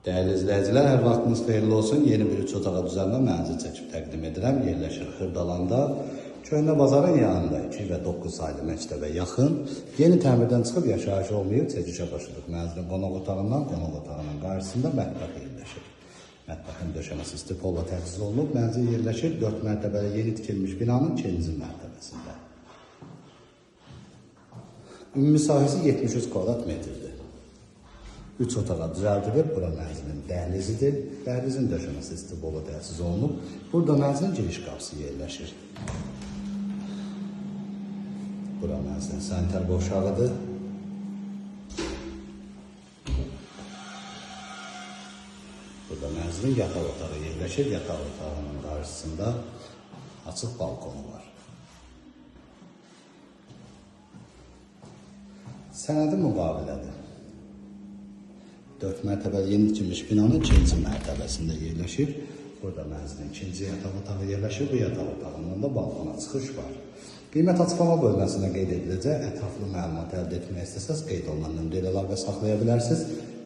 Değerli izləyicilər, hər vaxtınız xeyirli olsun. Yeni bir 3 otağa düzəlmə mənzil çəkib təqdim edirəm. Yerləşir Xırdalanda, Köhnə bazarın yanında 2 və 9 saylı məktəbə yaxın. Yeni təmirdən çıxıb yaşayış olmayıb, çəkişə başladıq. Mənzilin qonaq otağından, qonaq otağının qarşısında mətbəx yerləşir. Mətbəxin döşəməsi stipolla təchiz olunub. Mənzil yerləşir 4 mərtəbəli yeni tikilmiş binanın 2-ci mərtəbəsində. Ümumi sahəsi 73 kvadrat metrdir. 3 otağa düzəldilib. Bura mənzilin dəhlizidir. Dəhlizin döşəməsi stipolla təchiz olunub. Burada mənzilin giriş qapısı yerləşir. Bura mənzilin sanitar qovşağıdır. Burada mənzilin yataq otağı yerləşir. Yataq otağının qarşısında açıq balkonu var. Sənədi müqavilədir. 4 mərtəbəli yeni tikilmiş binanın 2-ci mərtəbəsində yerləşir. Burada mənzilin 2-ci yataq otağı yerləşir. Bu yataq otağından da balkona çıxış var. Qiymət açıqlama bölməsində qeyd ediləcək. Ətraflı məlumat əldə etmək istəsəz qeyd olunan nömrə ilə əlaqə saxlaya bilərsiniz.